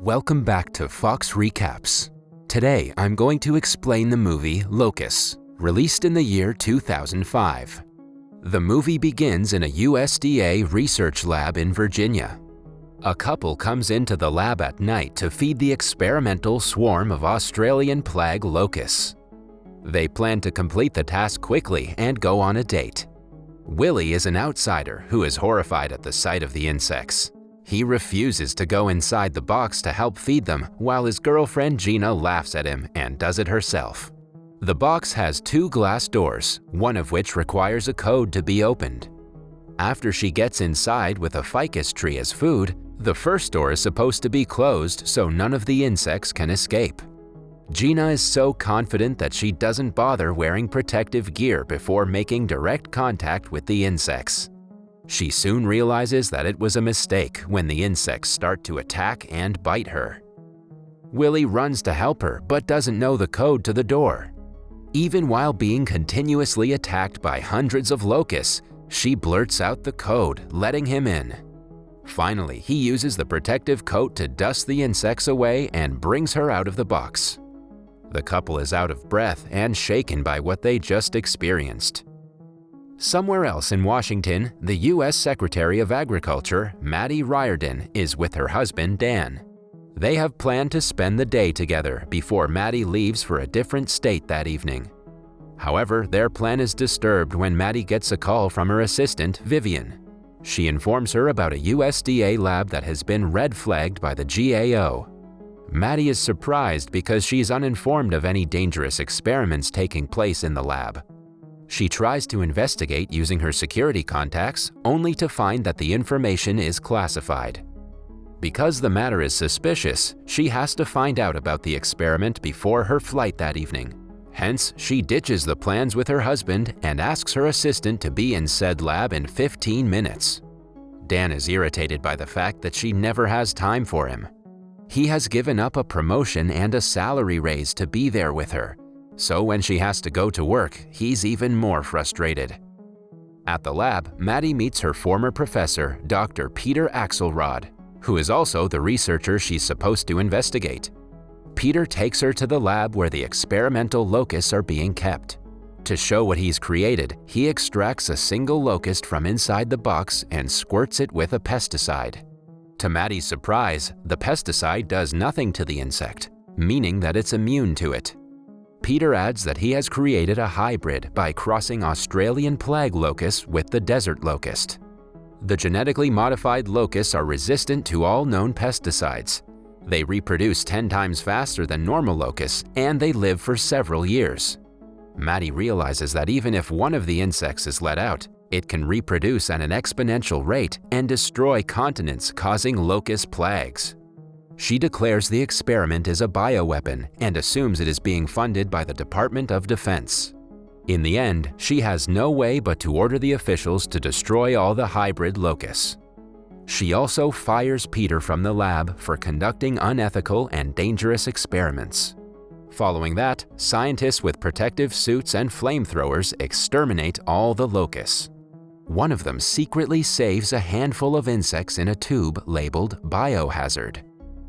Welcome back to Fox Recaps. Today, I'm going to explain the movie Locusts, released in the year 2005. The movie begins in a USDA research lab in Virginia. A couple comes into the lab at night to feed the experimental swarm of Australian plague locusts. They plan to complete the task quickly and go on a date. Willie is an outsider who is horrified at the sight of the insects. He refuses to go inside the box to help feed them, while his girlfriend Gina laughs at him and does it herself. The box has two glass doors, one of which requires a code to be opened. After she gets inside with a ficus tree as food, the first door is supposed to be closed so none of the insects can escape. Gina is so confident that she doesn't bother wearing protective gear before making direct contact with the insects. She soon realizes that it was a mistake when the insects start to attack and bite her. Willie runs to help her but doesn't know the code to the door. Even while being continuously attacked by hundreds of locusts, she blurts out the code, letting him in. Finally, he uses the protective coat to dust the insects away and brings her out of the box. The couple is out of breath and shaken by what they just experienced. Somewhere else in Washington, the U.S. Secretary of Agriculture, Maddie Riordan, is with her husband, Dan. They have planned to spend the day together before Maddie leaves for a different state that evening. However, their plan is disturbed when Maddie gets a call from her assistant, Vivian. She informs her about a USDA lab that has been red flagged by the GAO. Maddie is surprised because she's uninformed of any dangerous experiments taking place in the lab. She tries to investigate using her security contacts, only to find that the information is classified. Because the matter is suspicious, she has to find out about the experiment before her flight that evening. Hence, she ditches the plans with her husband and asks her assistant to be in said lab in 15 minutes. Dan is irritated by the fact that she never has time for him. He has given up a promotion and a salary raise to be there with her. So when she has to go to work, he's even more frustrated. At the lab, Maddie meets her former professor, Dr. Peter Axelrod, who is also the researcher she's supposed to investigate. Peter takes her to the lab where the experimental locusts are being kept. To show what he's created, he extracts a single locust from inside the box and squirts it with a pesticide. To Maddie's surprise, the pesticide does nothing to the insect, meaning that it's immune to it. Peter adds that he has created a hybrid by crossing Australian plague locusts with the desert locust. The genetically modified locusts are resistant to all known pesticides. They reproduce 10 times faster than normal locusts, and they live for several years. Maddie realizes that even if one of the insects is let out, it can reproduce at an exponential rate and destroy continents, causing locust plagues. She declares the experiment is a bioweapon and assumes it is being funded by the Department of Defense. In the end, she has no way but to order the officials to destroy all the hybrid locusts. She also fires Peter from the lab for conducting unethical and dangerous experiments. Following that, scientists with protective suits and flamethrowers exterminate all the locusts. One of them secretly saves a handful of insects in a tube labeled biohazard.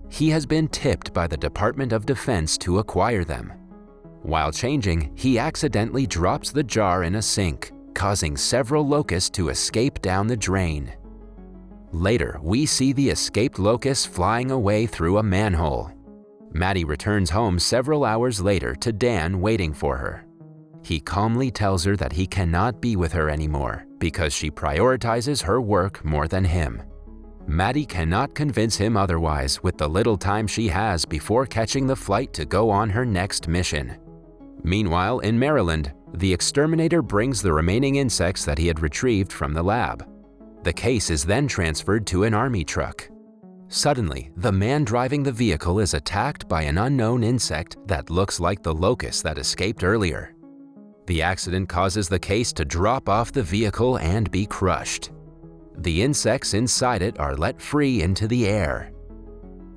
He has been tipped by the Department of Defense to acquire them. While changing, he accidentally drops the jar in a sink, causing several locusts to escape down the drain. Later, we see the escaped locusts flying away through a manhole. Maddie returns home several hours later to Dan waiting for her. He calmly tells her that he cannot be with her anymore because she prioritizes her work more than him. Maddie cannot convince him otherwise with the little time she has before catching the flight to go on her next mission. Meanwhile, in Maryland, the exterminator brings the remaining insects that he had retrieved from the lab. The case is then transferred to an army truck. Suddenly, the man driving the vehicle is attacked by an unknown insect that looks like the locust that escaped earlier. The accident causes the case to drop off the vehicle and be crushed. The insects inside it are let free into the air.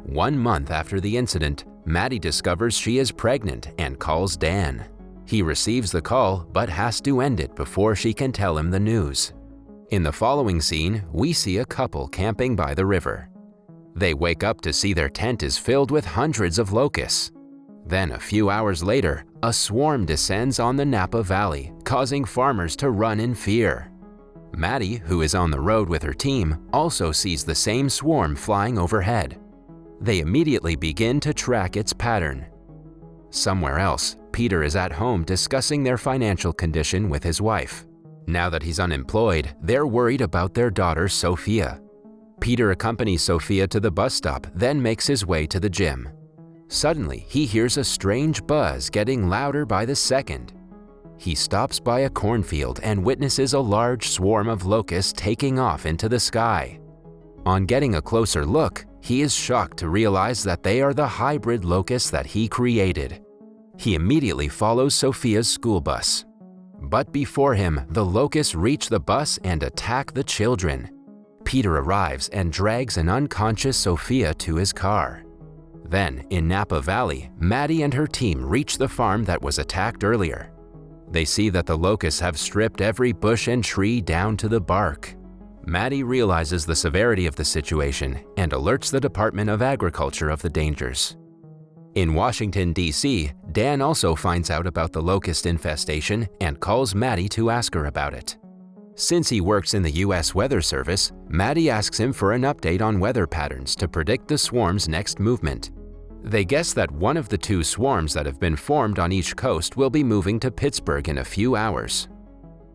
1 month after the incident, Maddie discovers she is pregnant and calls Dan. He receives the call but has to end it before she can tell him the news. In the following scene, we see a couple camping by the river. They wake up to see their tent is filled with hundreds of locusts. Then a few hours later, a swarm descends on the Napa Valley, causing farmers to run in fear. Maddie, who is on the road with her team, also sees the same swarm flying overhead. They immediately begin to track its pattern. Somewhere else, Peter is at home discussing their financial condition with his wife. Now that he's unemployed, they're worried about their daughter, Sophia. Peter accompanies Sophia to the bus stop, then makes his way to the gym. Suddenly, he hears a strange buzz getting louder by the second. He stops by a cornfield and witnesses a large swarm of locusts taking off into the sky. On getting a closer look, he is shocked to realize that they are the hybrid locusts that he created. He immediately follows Sophia's school bus. But before him, the locusts reach the bus and attack the children. Peter arrives and drags an unconscious Sophia to his car. Then, in Napa Valley, Maddie and her team reach the farm that was attacked earlier. They see that the locusts have stripped every bush and tree down to the bark. Maddie realizes the severity of the situation and alerts the Department of Agriculture of the dangers. In Washington, D.C., Dan also finds out about the locust infestation and calls Maddie to ask her about it. Since he works in the U.S. Weather Service, Maddie asks him for an update on weather patterns to predict the swarm's next movement. They guess that one of the two swarms that have been formed on each coast will be moving to Pittsburgh in a few hours.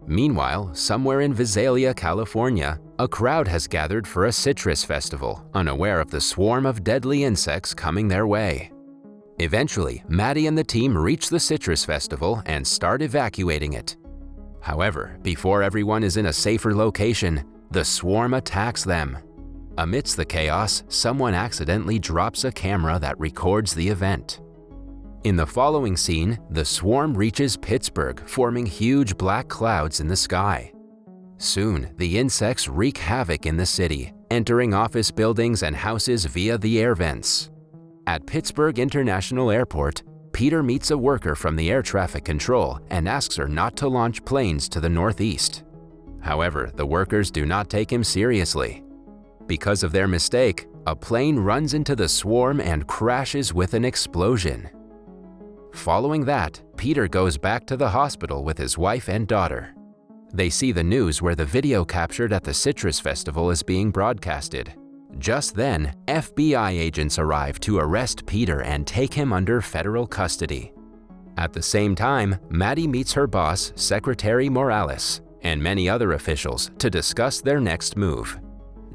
Meanwhile, somewhere in Visalia, California, a crowd has gathered for a citrus festival, unaware of the swarm of deadly insects coming their way. Eventually, Maddie and the team reach the citrus festival and start evacuating it. However, before everyone is in a safer location, the swarm attacks them. Amidst the chaos, someone accidentally drops a camera that records the event. In the following scene, the swarm reaches Pittsburgh, forming huge black clouds in the sky. Soon, the insects wreak havoc in the city, entering office buildings and houses via the air vents. At Pittsburgh International Airport, Peter meets a worker from the air traffic control and asks her not to launch planes to the northeast. However, the workers do not take him seriously. Because of their mistake, a plane runs into the swarm and crashes with an explosion. Following that, Peter goes back to the hospital with his wife and daughter. They see the news where the video captured at the Citrus Festival is being broadcasted. Just then, FBI agents arrive to arrest Peter and take him under federal custody. At the same time, Maddie meets her boss, Secretary Morales, and many other officials to discuss their next move.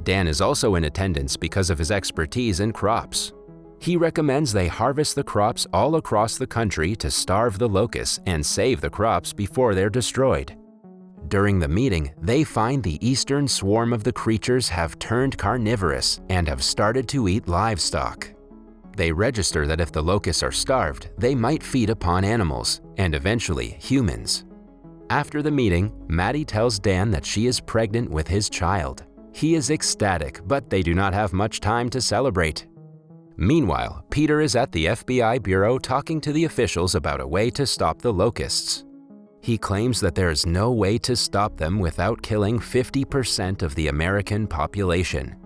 Dan is also in attendance because of his expertise in crops. He recommends they harvest the crops all across the country to starve the locusts and save the crops before they're destroyed. During the meeting, they find the eastern swarm of the creatures have turned carnivorous and have started to eat livestock. They register that if the locusts are starved, they might feed upon animals, and eventually humans. After the meeting, Maddie tells Dan that she is pregnant with his child. He is ecstatic, but they do not have much time to celebrate. Meanwhile, Peter is at the FBI bureau talking to the officials about a way to stop the locusts. He claims that there is no way to stop them without killing 50% of the American population.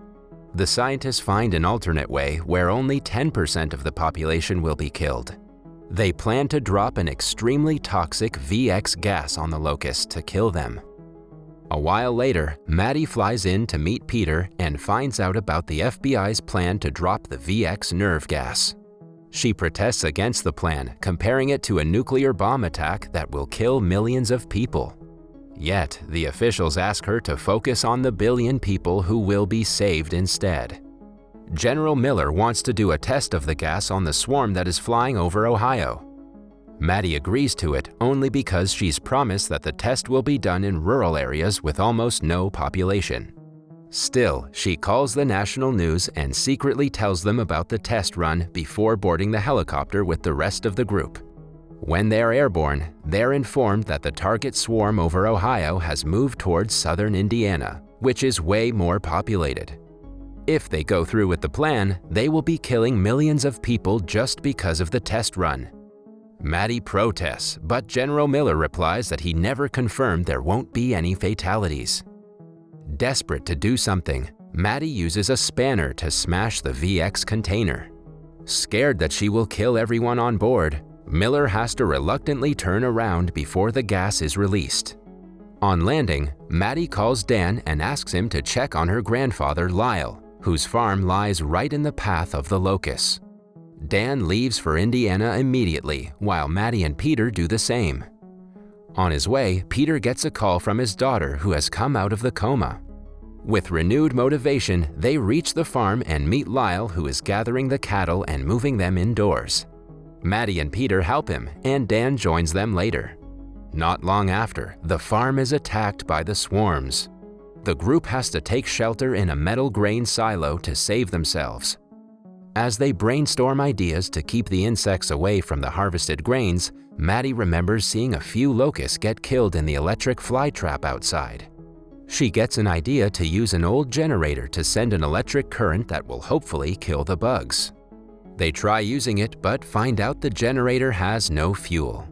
The scientists find an alternate way where only 10% of the population will be killed. They plan to drop an extremely toxic VX gas on the locusts to kill them. A while later, Maddie flies in to meet Peter and finds out about the FBI's plan to drop the VX nerve gas. She protests against the plan, comparing it to a nuclear bomb attack that will kill millions of people. Yet, the officials ask her to focus on the billion people who will be saved instead. General Miller wants to do a test of the gas on the swarm that is flying over Ohio. Maddie agrees to it only because she's promised that the test will be done in rural areas with almost no population. Still, she calls the national news and secretly tells them about the test run before boarding the helicopter with the rest of the group. When they're airborne, they're informed that the target swarm over Ohio has moved towards southern Indiana, which is way more populated. If they go through with the plan, they will be killing millions of people just because of the test run. Maddie protests, but General Miller replies that he never confirmed there won't be any fatalities. Desperate to do something, Maddie uses a spanner to smash the VX container. Scared that she will kill everyone on board, Miller has to reluctantly turn around before the gas is released. On landing, Maddie calls Dan and asks him to check on her grandfather, Lyle, whose farm lies right in the path of the Locusts. Dan leaves for Indiana immediately, while Maddie and Peter do the same. On his way, Peter gets a call from his daughter who has come out of the coma. With renewed motivation, they reach the farm and meet Lyle, who is gathering the cattle and moving them indoors. Maddie and Peter help him, and Dan joins them later. Not long after, the farm is attacked by the swarms. The group has to take shelter in a metal grain silo to save themselves. As they brainstorm ideas to keep the insects away from the harvested grains, Maddie remembers seeing a few locusts get killed in the electric fly trap outside. She gets an idea to use an old generator to send an electric current that will hopefully kill the bugs. They try using it but find out the generator has no fuel.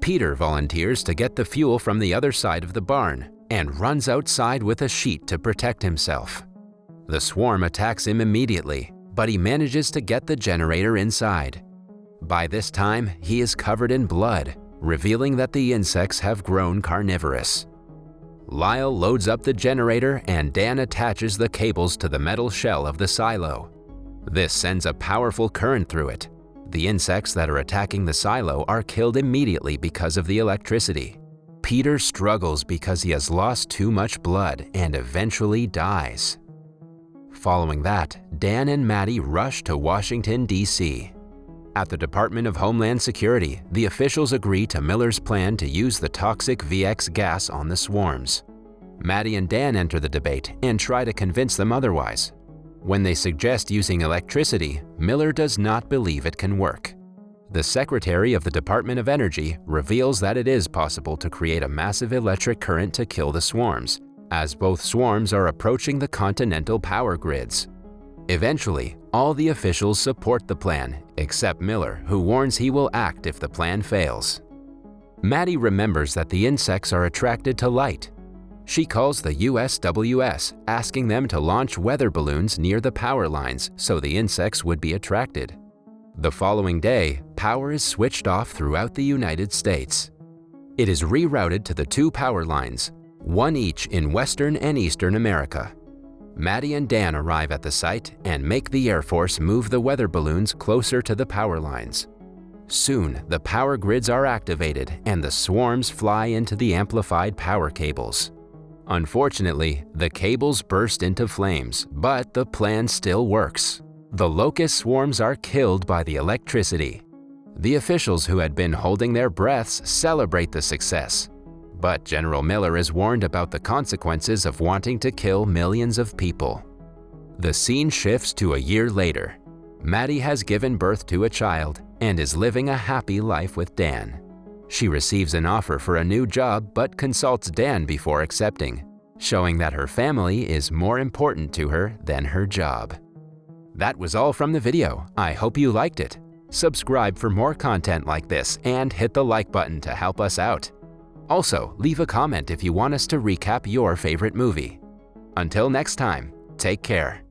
Peter volunteers to get the fuel from the other side of the barn and runs outside with a sheet to protect himself. The swarm attacks him immediately, but he manages to get the generator inside. By this time, he is covered in blood, revealing that the insects have grown carnivorous. Lyle loads up the generator and Dan attaches the cables to the metal shell of the silo. This sends a powerful current through it. The insects that are attacking the silo are killed immediately because of the electricity. Peter struggles because he has lost too much blood and eventually dies. Following that, Dan and Maddie rush to Washington, D.C. At the Department of Homeland Security, the officials agree to Miller's plan to use the toxic VX gas on the swarms. Maddie and Dan enter the debate and try to convince them otherwise. When they suggest using electricity, Miller does not believe it can work. The Secretary of the Department of Energy reveals that it is possible to create a massive electric current to kill the swarms, as both swarms are approaching the continental power grids. Eventually, all the officials support the plan, except Miller, who warns he will act if the plan fails. Maddie remembers that the insects are attracted to light. She calls the USWS, asking them to launch weather balloons near the power lines so the insects would be attracted. The following day, power is switched off throughout the United States. It is rerouted to the two power lines, one each in Western and Eastern America. Maddie and Dan arrive at the site and make the Air Force move the weather balloons closer to the power lines. Soon, the power grids are activated and the swarms fly into the amplified power cables. Unfortunately, the cables burst into flames, but the plan still works. The locust swarms are killed by the electricity. The officials who had been holding their breaths celebrate the success. But General Miller is warned about the consequences of wanting to kill millions of people. The scene shifts to a year later. Maddie has given birth to a child and is living a happy life with Dan. She receives an offer for a new job but consults Dan before accepting, showing that her family is more important to her than her job. That was all from the video. I hope you liked it. Subscribe for more content like this and hit the like button to help us out. Also, leave a comment if you want us to recap your favorite movie. Until next time, take care.